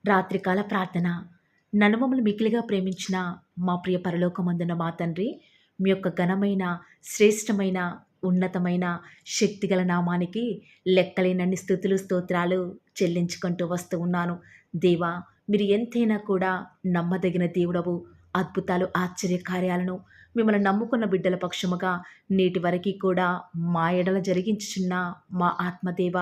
రాత్రికాల ప్రార్థన. నన్ను మమ్మల్ని మిక్కిలిగా ప్రేమించిన మా ప్రియ పరలోకమందున్న మా తండ్రి, మీ యొక్క ఘనమైన, శ్రేష్టమైన, ఉన్నతమైన, శక్తిగల నామానికి లెక్కలేనన్ని స్తుతులు, స్తోత్రాలు చెల్లించుకుంటూ వస్తూ ఉన్నాను. దేవా, మీరు ఎంతైనా కూడా నమ్మదగిన దేవుడవు. అద్భుతాలు, ఆశ్చర్య కార్యాలను మిమ్మల్ని నమ్ముకున్న బిడ్డల పక్షముగా నేటి వరకి కూడా మా ఎడల జరిగించుచున్న మా ఆత్మదేవ,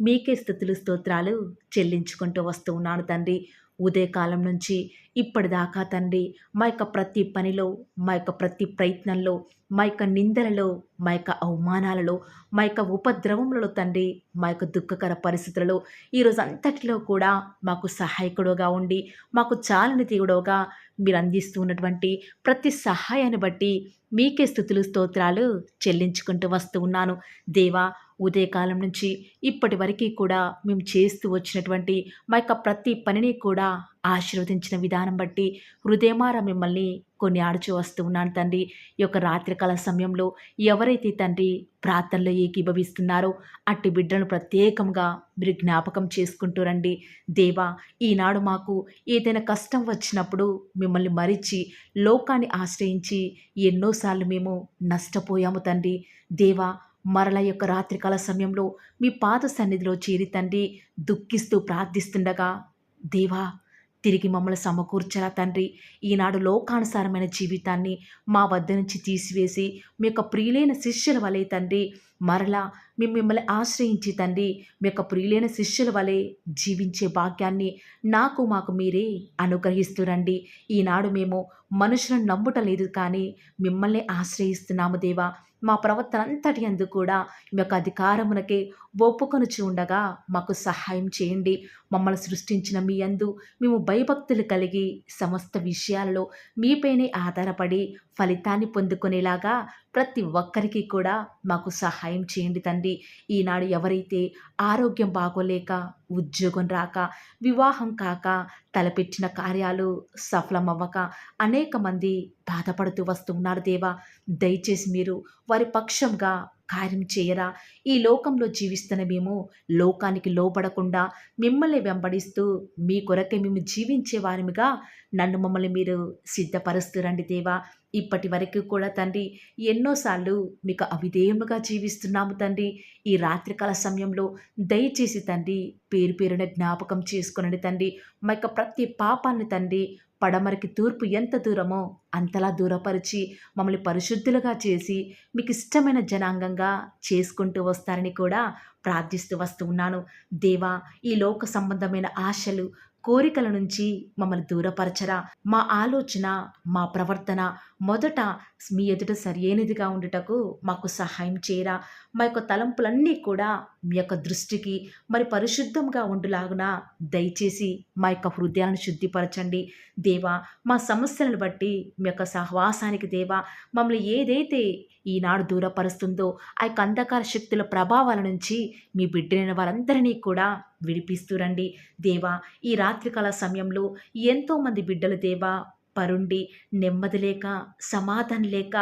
మీకే స్తుతులు, స్తోత్రాలు చెల్లించుకుంటూ వస్తూ ఉన్నాను తండ్రి. ఉదయకాలం నుంచి ఇప్పటిదాకా తండ్రి, మా యొక్క ప్రతి పనిలో, మా యొక్క ప్రతి ప్రయత్నంలో, మా యొక్క నిందలలో, మా యొక్క అవమానాలలో, మా యొక్క ఉపద్రవములలో తండ్రి, మా యొక్క దుఃఖకర పరిస్థితులలో ఈరోజు అంతటిలో కూడా మాకు సహాయకుడుగా ఉండి, మాకు చాలని దేవుడవుగా మీరు అందిస్తూ ఉన్నటువంటి ప్రతి సహాయాన్ని బట్టి మీకే స్తుతులు, స్తోత్రాలు చెల్లించుకుంటూ వస్తూ ఉన్నాను. దేవా, ఉదయకాలం నుంచి ఇప్పటి వరకి కూడా మేము చేస్తూ వచ్చినటువంటి మా యొక్క ప్రతి పనిని కూడా ఆశీర్వదించిన విధానం బట్టి హృదయమారా మిమ్మల్ని కొనియాడుచూ వస్తూ ఉన్నాను తండ్రి. ఈ యొక్క రాత్రికాల సమయంలో ఎవరైతే తండ్రి ప్రార్థనలో ఏకీభవిస్తున్నారో అట్టి బిడ్డలను ప్రత్యేకంగా మీరు జ్ఞాపకం చేసుకుంటూ రండి. దేవా, ఈనాడు మాకు ఏదైనా కష్టం వచ్చినప్పుడు మిమ్మల్ని మరిచి లోకాన్ని ఆశ్రయించి ఎన్నోసార్లు మేము నష్టపోయాము తండ్రి. దేవా, మరల యొక్క రాత్రికాల సమయంలో మీ పాద సన్నిధిలో చేరి తండ్రి దుఃఖిస్తూ ప్రార్థిస్తుండగా, దేవా, తిరిగి మమ్మల్ని సమకూర్చరా తండ్రి. ఈనాడు లోకానుసారమైన జీవితాన్ని మా వద్ద నుంచి తీసివేసి మీ యొక్క ప్రియులైన శిష్యుల వలె తండ్రి మరలా మేము మిమ్మల్ని ఆశ్రయించి తండ్రి మీ యొక్క ప్రియులైన శిష్యుల వలె జీవించే భాగ్యాన్ని మాకు మీరే అనుగ్రహిస్తురండి. ఈనాడు మేము మనుషులను నమ్ముట లేదు కానీ మిమ్మల్ని ఆశ్రయిస్తున్నాము దేవా. మా ప్రవర్తన అంతటి యందు కూడా మీ యొక్క అధికారమునకే ఒప్పుకొనుచు ఉండగా మాకు సహాయం చేయండి. మమ్మల్ని సృష్టించిన మీ యందు మేము భయభక్తులు కలిగి సమస్త విషయాలలో మీపైనే ఆధారపడి ఫలితాన్ని పొందుకునేలాగా ప్రతి ఒక్కరికి కూడా మాకు సహాయం చేయండి తండ్రి. ఈనాడు ఎవరైతే ఆరోగ్యం బాగోలేక, ఉద్యోగం రాక, వివాహం కాక, తలపెట్టిన కార్యాలు సఫలమవ్వక అనేక మంది బాధపడుతూ వస్తున్నారు దేవా, దయచేసి మీరు వారి పక్షంగా కార్యం చేయరా. ఈ లోకంలో జీవిస్తున్న మేము లోకానికి లోబడకుండా మిమ్మల్ని వెంబడిస్తూ మీ కొరకే మేము జీవించే వారిగా మమ్మల్ని మీరు సిద్ధపరుస్తురండి దేవా. ఇప్పటి వరకు కూడా తండ్రి ఎన్నోసార్లు మీకు అవిధేయముగా జీవిస్తున్నాము తండ్రి. ఈ రాత్రికాల సమయంలో దయచేసి తండ్రి పేరు పేరున జ్ఞాపకం చేసుకునండి తండ్రి. మా యొక్క ప్రతి పాపాన్ని తండ్రి పడమరకి తూర్పు ఎంత దూరమో అంతలా దూరపరిచి మమ్మల్ని పరిశుద్ధులుగా చేసి మీకు ఇష్టమైన జనాంగంగా చేసుకుంటూ వస్తారని కూడా ప్రార్థిస్తూ వస్తూ ఉన్నాను. దేవా, ఈ లోక సంబంధమైన ఆశలు, కోరికల నుంచి మమ్మల్ని దూరపరచరా. మా ఆలోచన, మా ప్రవర్తన మొదట మీ ఎదుట సరియైనదిగా ఉండుటకు మాకు సహాయం చేయరా. మా యొక్క తలంపులన్నీ కూడా మీ యొక్క దృష్టికి మరి పరిశుద్ధంగా ఉండులాగున దయచేసి మా యొక్క హృదయాలను శుద్ధిపరచండి దేవా. మా సమస్యలను బట్టి మీ యొక్క సహవాసానికి దేవా మమ్మల్ని ఏదైతే ఈనాడు దూరపరుస్తుందో ఆ యొక్క అంధకార శక్తుల ప్రభావాల నుంచి మీ బిడ్డలైన వారందరినీ కూడా విడిపిస్తూ రండి దేవా. ఈ రాత్రికాల సమయంలో ఎంతోమంది బిడ్డలు దేవా పరుండి నెమ్మది లేక, సమాధానం లేక,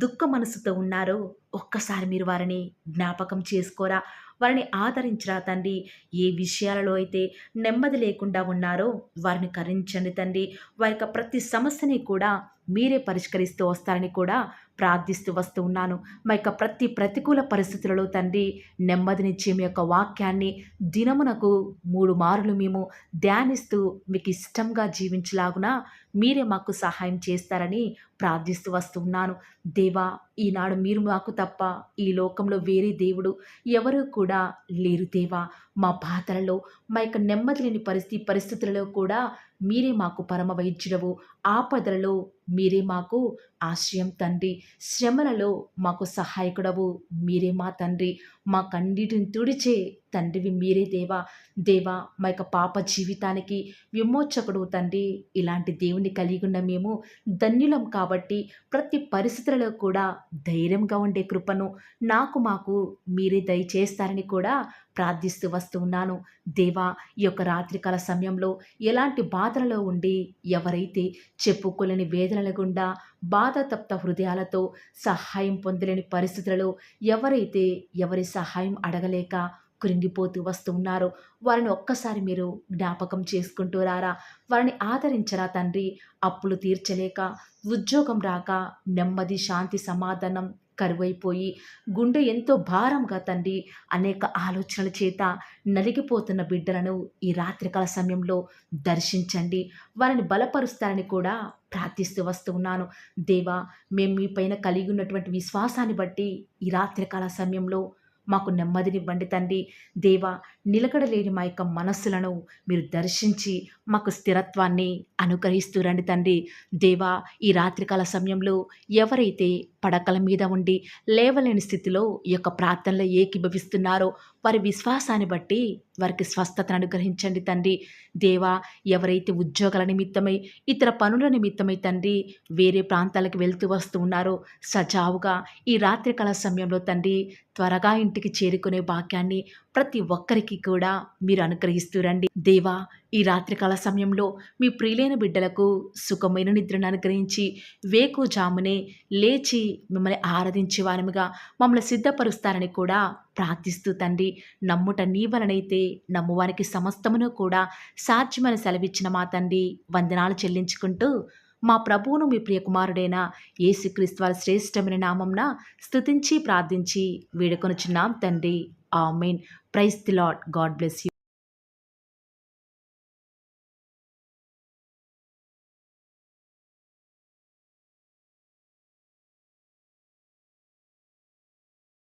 దుఃఖ మనసుతో ఉన్నారో ఒక్కసారి మీరు వారిని జ్ఞాపకం చేసుకోరా. వారిని ఆదరించరా తండ్రి. ఏ విషయాలలో అయితే నెమ్మది లేకుండా ఉన్నారో వారిని కరించండి తండ్రి. వారి యొక్క ప్రతి సమస్యని కూడా మీరే పరిష్కరిస్తూ వస్తారని కూడా ప్రార్థిస్తూ వస్తూ ఉన్నాను. మా యొక్క ప్రతి ప్రతికూల పరిస్థితులలో తండ్రి నెమ్మదినిచ్చే మీ యొక్క వాక్యాన్ని దినమునకు 3 మారులు మేము ధ్యానిస్తూ మీకు ఇష్టంగా జీవించలాగున మీరే మాకు సహాయం చేస్తారని ప్రార్థిస్తూ వస్తూ ఉన్నాను దేవా. ఈనాడు మీరు మాకు తప్ప ఈ లోకంలో వేరే దేవుడు ఎవరు కూడా లేరు దేవా. మా బాధలలో, మా యొక్క నెమ్మది లేని పరిస్థితులలో కూడా మీరే మాకు పరమ వైద్యుడవు. ఆపదలలో మీరే మాకు ఆశ్రయం తండ్రి. శ్రమలలో మాకు సహాయకుడవు మీరే మా తండ్రి. మా కన్నీటిని తుడిచే తండ్రివి మీరే దేవా. దేవా, మా యొక్క పాప జీవితానికి విమోచకుడు తండ్రి. ఇలాంటి దేవుని కలిగి ఉన్న మేము ధన్యులం కాబట్టి ప్రతి పరిస్థితులలో కూడా ధైర్యంగా ఉండే కృపను మాకు మీరే దయచేస్తారని కూడా ప్రార్థిస్తూ వస్తూ ఉన్నాను దేవా. ఈ యొక్క రాత్రికాల సమయంలో ఎలాంటి బాధలలో ఉండి ఎవరైతే చెప్పుకోలేని వేదనల గుండా బాధతప్త హృదయాలతో సహాయం పొందలేని పరిస్థితులలో ఎవరైతే ఎవరి సహాయం అడగలేక కృంగిపోతూ వస్తూ ఉన్నారు. వారిని ఒక్కసారి మీరు జ్ఞాపకం చేసుకుంటూ రారా? వారిని ఆదరించరా తండ్రి? అప్పులు తీర్చలేక, ఉద్యోగం రాక, నెమ్మది, శాంతి, సమాధానం కరువైపోయి, గుండె ఎంతో భారంగా తండ్రి అనేక ఆలోచనల చేత నలిగిపోతున్న బిడ్డలను ఈ రాత్రికాల సమయంలో దర్శించండి. వారిని బలపరుస్తారని కూడా ప్రార్థిస్తూ వస్తూ ఉన్నాను. దేవా, మేము మీ పైన కలిగి ఉన్నటువంటి విశ్వాసాన్ని బట్టి ఈ రాత్రికాల సమయంలో మాకు నెమ్మదినివ్వండి తండ్రి. దేవా, నిలకడలేని మా యొక్క మనస్సులను మీరు దర్శించి మాకు స్థిరత్వాన్ని అనుగ్రహిస్తూ రండి తండ్రి. దేవా, ఈ రాత్రికాల సమయంలో ఎవరైతే పడకల మీద ఉండి లేవలేని స్థితిలో ఈ యొక్క ప్రార్థనలో ఏకీభవిస్తున్నారో వారి విశ్వాసాన్ని బట్టి వారికి స్వస్థతను అనుగ్రహించండి తండ్రి. దేవా, ఎవరైతే ఉద్యోగాల నిమిత్తమై ఇతర పనుల నిమిత్తమై తండ్రి వేరే ప్రాంతాలకు వెళ్తూ వస్తూ ఉన్నారో సజావుగా ఈ రాత్రికాల సమయంలో తండ్రి త్వరగా ఇంటికి చేరుకునే భాగ్యాన్ని ప్రతి ఒక్కరికి కూడా మీరు అనుగ్రహిస్తూ రండి. దేవా, ఈ రాత్రికాల సమయంలో మీ ప్రియులైన బిడ్డలకు సుఖమైన నిద్రను అనుగ్రహించి వేకుజామునే లేచి మిమ్మల్ని ఆరాధించే వారముగా మమ్మల్ని సిద్ధపరుస్తారని కూడా ప్రార్థిస్తూ తండ్రి, నమ్ముట నీ వలనైతే నమ్మువానికి సమస్తమును కూడా సాధ్యమని సెలవిచ్చిన మా తండ్రి వందనాలు చెల్లించుకుంటూ మా ప్రభువును మీ ప్రియకుమారుడైన యేసుక్రీస్తు వారి శ్రేష్టమైన నామంన స్తుతించి ప్రార్థించి వేడుకొనుచున్నాం తండ్రి. Amen. Praise the lord. God bless you.